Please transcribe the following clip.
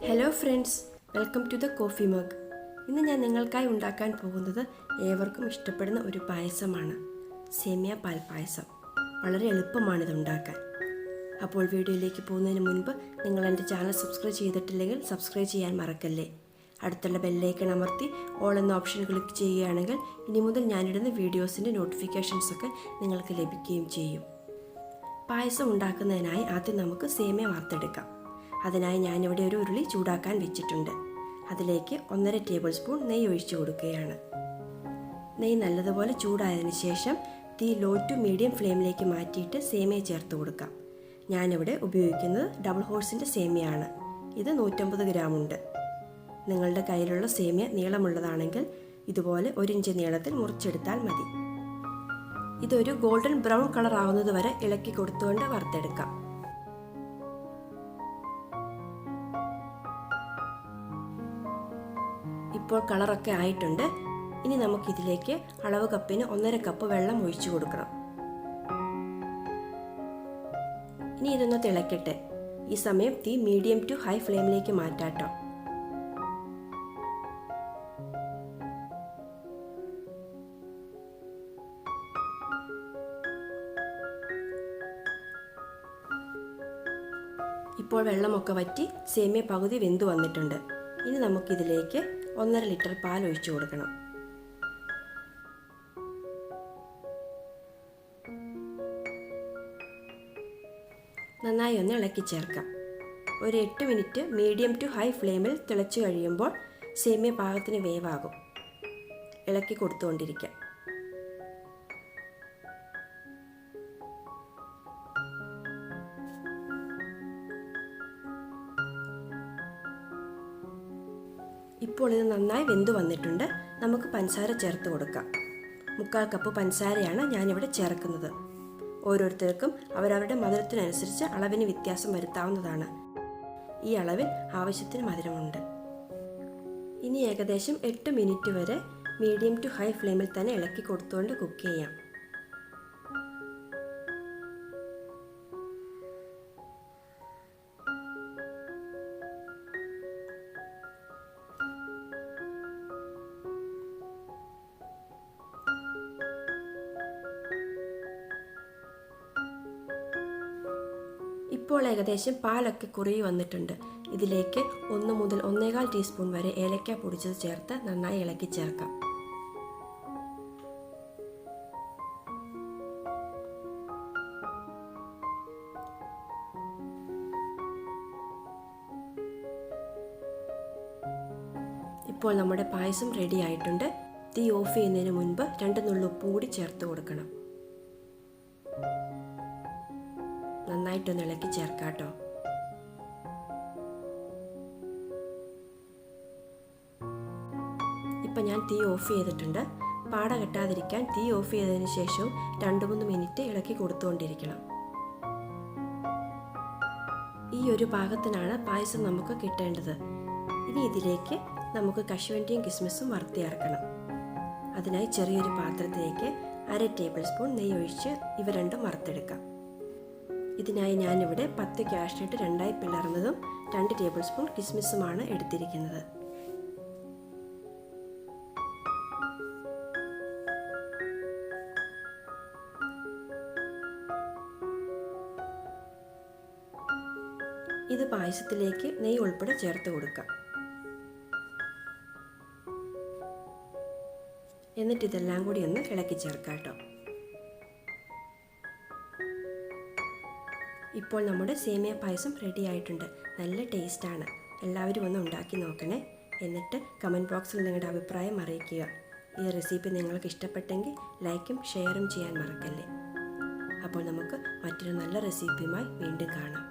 Hello friends, welcome to the coffee mug. ഇന്ന് ഞാൻ നിങ്ങൾക്കായി ഉണ്ടാക്കാൻ പോകുന്നത് ഏവർക്കും ഇഷ്ടപ്പെടുന്ന ഒരു പായസമാണ്, സേമിയ പാൽപ്പായസം. വളരെ എളുപ്പമാണിത് ഉണ്ടാക്കാൻ. അപ്പോൾ വീഡിയോയിലേക്ക് പോകുന്നതിന് മുൻപ് നിങ്ങൾ എൻ്റെ ചാനൽ സബ്സ്ക്രൈബ് ചെയ്തിട്ടില്ലെങ്കിൽ സബ്സ്ക്രൈബ് ചെയ്യാൻ മറക്കല്ലേ. അടുത്തുള്ള ബെല്ലൈക്കൺ അമർത്തി ഓൾ എന്ന ഓപ്ഷൻ ക്ലിക്ക് ചെയ്യുകയാണെങ്കിൽ ഇനി മുതൽ ഞാനിടുന്ന വീഡിയോസിൻ്റെ നോട്ടിഫിക്കേഷൻസൊക്കെ നിങ്ങൾക്ക് ലഭിക്കുകയും ചെയ്യും. പായസം ഉണ്ടാക്കുന്നതിനായി ആദ്യം നമുക്ക് സേമിയ വറുത്തെടുക്കാം. അതിനായി ഞാനിവിടെ ഒരു ഉരുളി ചൂടാക്കാൻ വെച്ചിട്ടുണ്ട്. അതിലേക്ക് 1.5 ടേബിൾ സ്പൂൺ നെയ്യ് ഒഴിച്ചു കൊടുക്കുകയാണ്. നെയ്യ് നല്ലതുപോലെ ചൂടായതിനു ശേഷം തീ ലോ ടു മീഡിയം ഫ്ലെയിമിലേക്ക് മാറ്റിയിട്ട് സേമിയ ചേർത്ത് കൊടുക്കാം. ഞാനിവിടെ ഉപയോഗിക്കുന്നത് ഡബിൾ ഹോഴ്സിൻ്റെ സേമിയാണ്. ഇത് 150 ഗ്രാം ഉണ്ട്. നിങ്ങളുടെ കയ്യിലുള്ള സേമിയ നീളമുള്ളതാണെങ്കിൽ ഇതുപോലെ 1 ഇഞ്ച് നീളത്തിൽ മുറിച്ചെടുത്താൽ മതി. ഇതൊരു ഗോൾഡൻ ബ്രൗൺ കളർ ആവുന്നത് വരെ ഇളക്കി കൊടുത്തുകൊണ്ട് വറുത്തെടുക്കാം. ഇപ്പോൾ കളറൊക്കെ ആയിട്ടുണ്ട്. ഇനി നമുക്കിതിലേക്ക് അളവ് കപ്പിന് 1.5 കപ്പ് വെള്ളം ഒഴിച്ചു കൊടുക്കണം. ഇനി ഇതൊന്ന് തിളക്കട്ടെ. ഈ സമയം തീ മീഡിയം ടു ഹൈ ഫ്ലെയിമിലേക്ക് മാറ്റാട്ടോ. ഇപ്പോൾ വെള്ളമൊക്കെ വറ്റി സേമിയ പകുതി വെന്തു വന്നിട്ടുണ്ട്. ഇനി നമുക്കിതിലേക്ക് 1.5 ലിറ്റർ പാൽ ഒഴിച്ചു കൊടുക്കണം. നന്നായി ഒന്ന് ഇളക്കി ചേർക്കാം. ഒരു 8 മിനിറ്റ് മീഡിയം ടു ഹൈ ഫ്ലെയിമിൽ തിളച്ചു കഴിയുമ്പോൾ സേമിയ പാകത്തിന് വേവാകും. ഇളക്കി കൊടുത്തുകൊണ്ടിരിക്കാം. ഇപ്പോൾ ഇത് നന്നായി വെന്തു വന്നിട്ടുണ്ട്. നമുക്ക് പഞ്ചസാര ചേർത്ത് കൊടുക്കാം. 3/4 കപ്പ് പഞ്ചസാരയാണ് ഞാനിവിടെ ചേർക്കുന്നത്. ഓരോരുത്തർക്കും അവരവരുടെ മധുരത്തിനനുസരിച്ച് അളവിന് വ്യത്യാസം വരുത്താവുന്നതാണ്. ഈ അളവിൽ ആവശ്യത്തിന് മധുരമുണ്ട്. ഇനി ഏകദേശം 8 മിനിറ്റ് വരെ മീഡിയം ടു ഹൈ ഫ്ലെയിമിൽ തന്നെ ഇളക്കി കൊടുത്തുകൊണ്ട് കുക്ക് ചെയ്യാം. ഇപ്പോൾ ഏകദേശം പാലൊക്കെ കുറുകി വന്നിട്ടുണ്ട്. ഇതിലേക്ക് 1 മുതൽ 1.25 ടീസ്പൂൺ വരെ ഏലക്ക പൊടിച്ചത് ചേർത്ത് നന്നായി ഇളക്കി ചേർക്കാം. ഇപ്പോൾ നമ്മുടെ പായസം റെഡി ആയിട്ടുണ്ട്. തീ ഓഫ് ചെയ്യുന്നതിന് മുൻപ് 2 നുള്ളു ഉപ്പും കൂടി ചേർത്ത് കൊടുക്കണം. നന്നായിട്ടൊന്ന് ഇളക്കി ചേർക്കാട്ടോ. ഇപ്പം ഞാൻ തീ ഓഫ് ചെയ്തിട്ടുണ്ട്. പാട കെട്ടാതിരിക്കാൻ തീ ഓഫ് ചെയ്തതിന് ശേഷവും 2-3 മിനിറ്റ് ഇളക്കി കൊടുത്തുകൊണ്ടിരിക്കണം. ഈ ഒരു പാകത്തിനാണ് പായസം നമുക്ക് കിട്ടേണ്ടത്. ഇനി ഇതിലേക്ക് നമുക്ക് കശുവണ്ടിയും കിസ്മിസും വറുത്ത് ചേർക്കണം. അതിനായി ചെറിയൊരു പാത്രത്തിലേക്ക് 1/2 ടേബിൾ സ്പൂൺ നെയ്യ് ഒഴിച്ച് ഇവ രണ്ടും വറുത്തെടുക്കാം. ഇതിനായി ഞാനിവിടെ 10 കാഷ്നട്ട് 2ആയി പിളർന്നതും 2 ടേബിൾ സ്പൂൺ കിസ്മിസുമാണ് എടുത്തിരിക്കുന്നത്. ഇത് പായസത്തിലേക്ക് നെയ്യ് ഉൾപ്പെടെ ചേർത്ത് കൊടുക്കാം. എന്നിട്ട് ഇതെല്ലാം കൂടി ഒന്ന് ഇളക്കി ചേർക്കാട്ടോ. ഇപ്പോൾ നമ്മുടെ സേമിയ പായസം റെഡി ആയിട്ടുണ്ട്. നല്ല ടേസ്റ്റാണ്. എല്ലാവരും ഒന്ന് ഉണ്ടാക്കി നോക്കണേ. എന്നിട്ട് കമൻറ്റ് ബോക്സിൽ നിങ്ങളുടെ അഭിപ്രായം അറിയിക്കുക. ഈ റെസിപ്പി നിങ്ങൾക്ക് ഇഷ്ടപ്പെട്ടെങ്കിൽ ലൈക്കും ഷെയറും ചെയ്യാൻ മറക്കല്ലേ. അപ്പോൾ നമുക്ക് മറ്റൊരു നല്ല റെസിപ്പിയുമായി വീണ്ടും കാണാം.